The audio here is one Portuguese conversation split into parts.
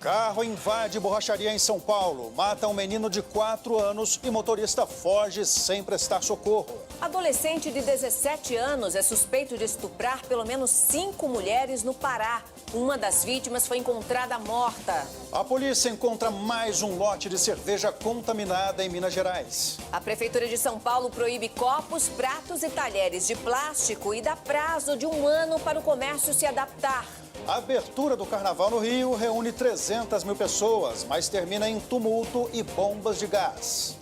Carro invade borracharia em São Paulo, mata um menino de 4 anos e motorista foge sem prestar socorro. Adolescente de 17 anos é suspeito de estuprar pelo menos 5 mulheres no Pará. Uma das vítimas foi encontrada morta. A polícia encontra mais um lote de cerveja contaminada em Minas Gerais. A Prefeitura de São Paulo proíbe copos, pratos e talheres de plástico e dá prazo de 1 ano para o comércio se adaptar. A abertura do Carnaval no Rio reúne 300 mil pessoas, mas termina em tumulto e bombas de gás.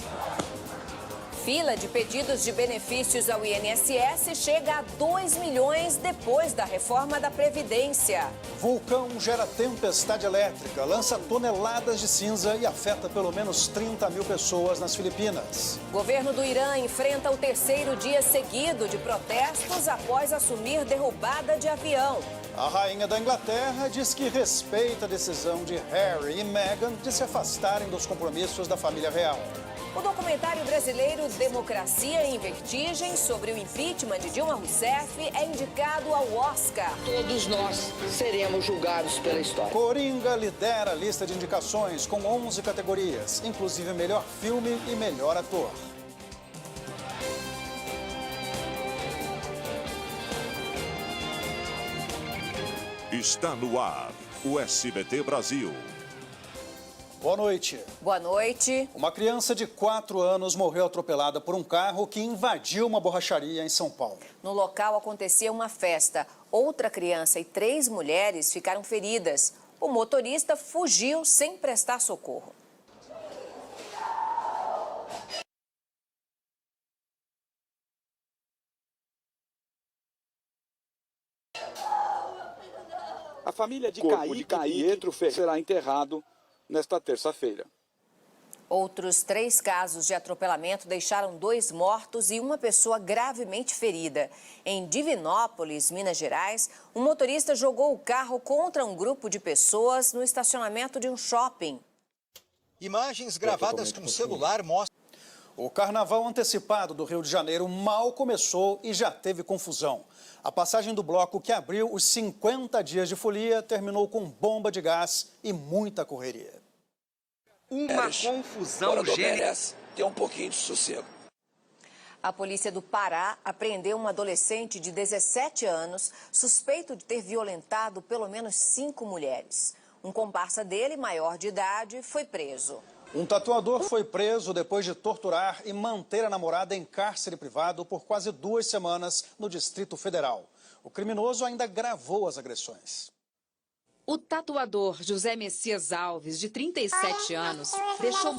Fila de pedidos de benefícios ao INSS chega a 2 milhões depois da reforma da Previdência. Vulcão gera tempestade elétrica, lança toneladas de cinza e afeta pelo menos 30 mil pessoas nas Filipinas. Governo do Irã enfrenta o 3º dia seguido de protestos após assumir derrubada de avião. A rainha da Inglaterra diz que respeita a decisão de Harry e Meghan de se afastarem dos compromissos da família real. O documentário brasileiro Democracia em Vertigem sobre o impeachment de Dilma Rousseff é indicado ao Oscar. Todos nós seremos julgados pela história. Coringa lidera a lista de indicações com 11 categorias, inclusive melhor filme e melhor ator. Está no ar o SBT Brasil. Boa noite. Boa noite. Uma criança de 4 anos morreu atropelada por um carro que invadiu uma borracharia em São Paulo. No local acontecia uma festa. Outra criança e 3 mulheres ficaram feridas. O motorista fugiu sem prestar socorro. A família de Kaique Pietro será enterrado nesta terça-feira. Outros 3 casos de atropelamento deixaram 2 mortos e uma pessoa gravemente ferida. Em Divinópolis, Minas Gerais, um motorista jogou o carro contra um grupo de pessoas no estacionamento de um shopping. Imagens gravadas com celular mostram... O carnaval antecipado do Rio de Janeiro mal começou e já teve confusão. A passagem do bloco que abriu os 50 dias de folia terminou com bomba de gás e muita correria. Uma confusão general. Tem um pouquinho de sossego. A polícia do Pará apreendeu um adolescente de 17 anos suspeito de ter violentado pelo menos 5 mulheres. Um comparsa dele, maior de idade, foi preso. Um tatuador foi preso depois de torturar e manter a namorada em cárcere privado por quase 2 semanas no Distrito Federal. O criminoso ainda gravou as agressões. O tatuador José Messias Alves, de 37 anos, deixou...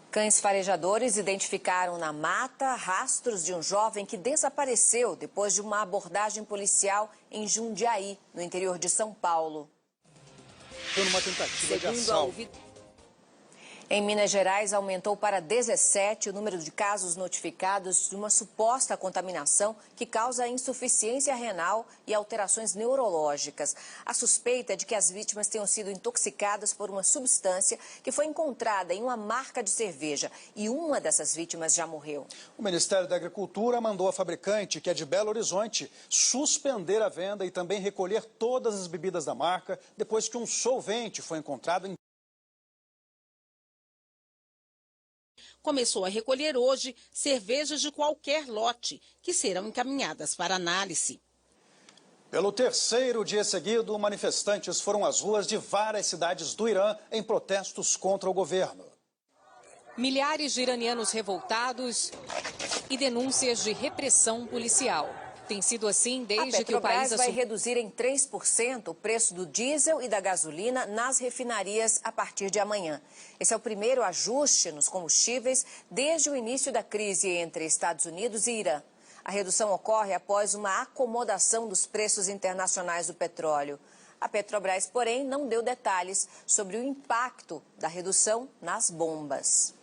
Cães farejadores identificaram na mata rastros de um jovem que desapareceu depois de uma abordagem policial em Jundiaí, no interior de São Paulo. Foi numa tentativa de assalto. Em Minas Gerais, aumentou para 17 o número de casos notificados de uma suposta contaminação que causa insuficiência renal e alterações neurológicas. A suspeita é de que as vítimas tenham sido intoxicadas por uma substância que foi encontrada em uma marca de cerveja e uma dessas vítimas já morreu. O Ministério da Agricultura mandou a fabricante, que é de Belo Horizonte, suspender a venda e também recolher todas as bebidas da marca depois que um solvente foi encontrado em... Começou a recolher hoje cervejas de qualquer lote, que serão encaminhadas para análise. Pelo 3º dia seguido, manifestantes foram às ruas de várias cidades do Irã em protestos contra o governo. Milhares de iranianos revoltados e denúncias de repressão policial. Tem sido assim desde que o país... A Petrobras vai reduzir em 3% o preço do diesel e da gasolina nas refinarias a partir de amanhã. Esse é o primeiro ajuste nos combustíveis desde o início da crise entre Estados Unidos e Irã. A redução ocorre após uma acomodação dos preços internacionais do petróleo. A Petrobras, porém, não deu detalhes sobre o impacto da redução nas bombas.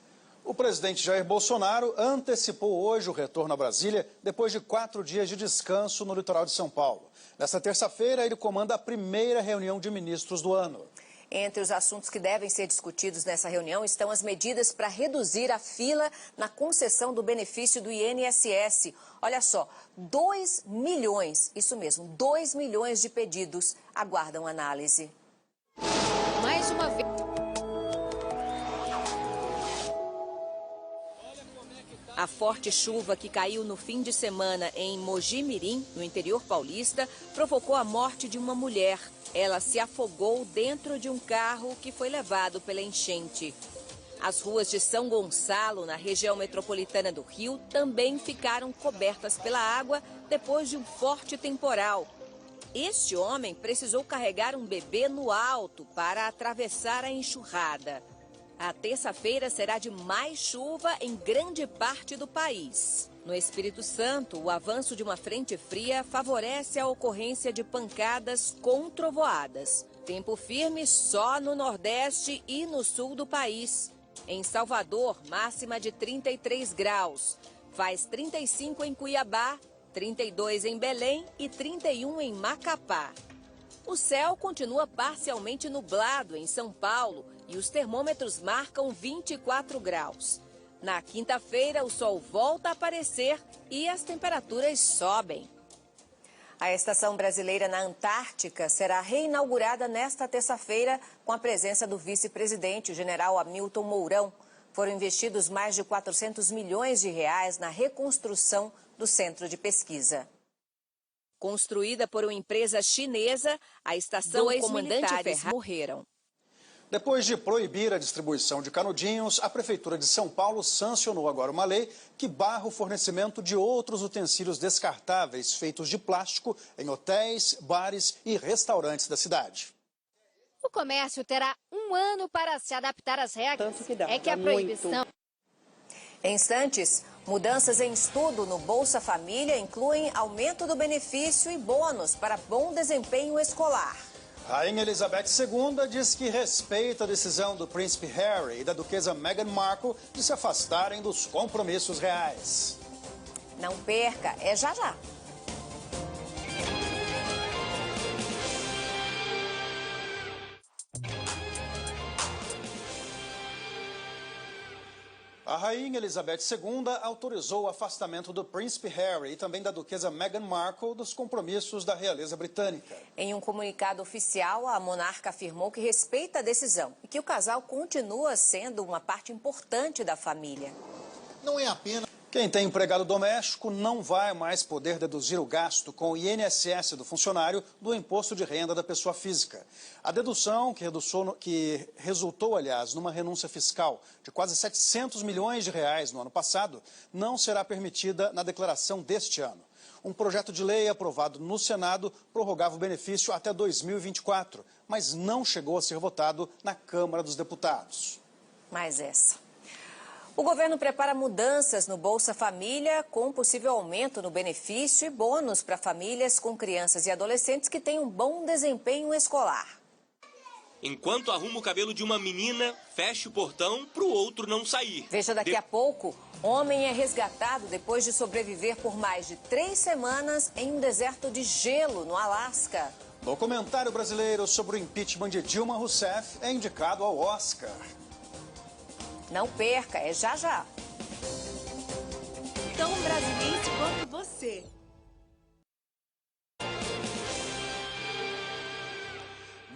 O presidente Jair Bolsonaro antecipou hoje o retorno a Brasília depois de 4 dias de descanso no litoral de São Paulo. Nesta terça-feira, ele comanda a primeira reunião de ministros do ano. Entre os assuntos que devem ser discutidos nessa reunião estão as medidas para reduzir a fila na concessão do benefício do INSS. Olha só, 2 milhões, isso mesmo, 2 milhões de pedidos aguardam análise. mais uma vez. A forte chuva que caiu no fim de semana em Mogi Mirim, no interior paulista, provocou a morte de uma mulher. Ela se afogou dentro de um carro que foi levado pela enchente. As ruas de São Gonçalo, na região metropolitana do Rio, também ficaram cobertas pela água depois de um forte temporal. Este homem precisou carregar um bebê no alto para atravessar a enxurrada. A terça-feira será de mais chuva em grande parte do país. No Espírito Santo, o avanço de uma frente fria favorece a ocorrência de pancadas com trovoadas. Tempo firme só no Nordeste e no sul do país. Em Salvador, máxima de 33 graus. Faz 35 em Cuiabá, 32 em Belém e 31 em Macapá. O céu continua parcialmente nublado em São Paulo e os termômetros marcam 24 graus. Na quinta-feira, o sol volta a aparecer e as temperaturas sobem. A Estação Brasileira na Antártica será reinaugurada nesta terça-feira com a presença do vice-presidente, o general Hamilton Mourão. Foram investidos mais de 400 milhões de reais na reconstrução do centro de pesquisa. Construída por uma empresa chinesa, a estação e o comandante Ferraz morreram. Depois de proibir a distribuição de canudinhos, a Prefeitura de São Paulo sancionou agora uma lei que barra o fornecimento de outros utensílios descartáveis feitos de plástico em hotéis, bares e restaurantes da cidade. O comércio terá um ano para se adaptar às regras. É que a proibição... Em instantes, mudanças em estudo no Bolsa Família incluem aumento do benefício e bônus para bom desempenho escolar. Rainha Elizabeth II diz que respeita a decisão do príncipe Harry e da duquesa Meghan Markle de se afastarem dos compromissos reais. Não perca, é já já. A Rainha Elizabeth II autorizou o afastamento do príncipe Harry e também da duquesa Meghan Markle dos compromissos da realeza britânica. Em um comunicado oficial, a monarca afirmou que respeita a decisão e que o casal continua sendo uma parte importante da família. Não é apenas... Quem tem empregado doméstico não vai mais poder deduzir o gasto com o INSS do funcionário do imposto de renda da pessoa física. A dedução, que resultou, aliás, numa renúncia fiscal de quase 700 milhões de reais no ano passado, não será permitida na declaração deste ano. Um projeto de lei aprovado no Senado prorrogava o benefício até 2024, mas não chegou a ser votado na Câmara dos Deputados. Mais essa. O governo prepara mudanças no Bolsa Família, com possível aumento no benefício e bônus para famílias com crianças e adolescentes que têm um bom desempenho escolar. Enquanto arruma o cabelo de uma menina, fecha o portão para o outro não sair. Veja daqui a pouco, homem é resgatado depois de sobreviver por mais de 3 semanas em um deserto de gelo no Alasca. Documentário brasileiro sobre o impeachment de Dilma Rousseff é indicado ao Oscar. Não perca, é já já. Tão brasileiro quanto você.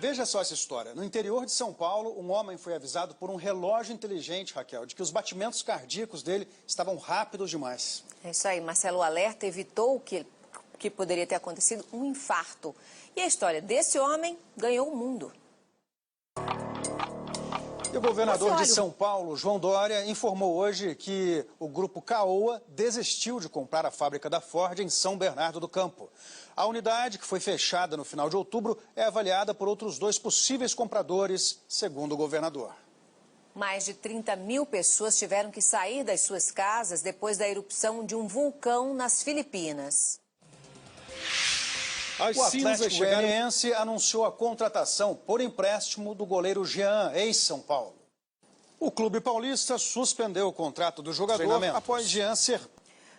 Veja só essa história. No interior de São Paulo, um homem foi avisado por um relógio inteligente, Raquel, de que os batimentos cardíacos dele estavam rápidos demais. É isso aí, Marcelo, o alerta evitou que poderia ter acontecido um infarto. E a história desse homem ganhou o mundo. E o governador de São Paulo, João Dória, informou hoje que o grupo Caoa desistiu de comprar a fábrica da Ford em São Bernardo do Campo. A unidade, que foi fechada no final de outubro, é avaliada por outros 2 possíveis compradores, segundo o governador. Mais de 30 mil pessoas tiveram que sair das suas casas depois da erupção de um vulcão nas Filipinas. O Atlético Goianiense anunciou a contratação por empréstimo do goleiro Jean, ex-São Paulo. O clube paulista suspendeu o contrato do jogador após Jean ser...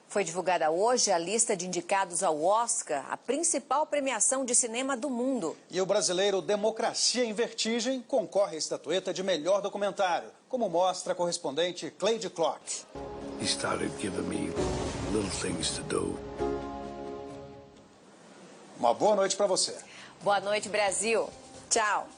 Foi divulgada hoje a lista de indicados ao Oscar, a principal premiação de cinema do mundo. E o brasileiro Democracia em Vertigem concorre à estatueta de melhor documentário, como mostra a correspondente Cleide Clark. He started giving me little things to do. Uma boa noite para você. Boa noite, Brasil. Tchau.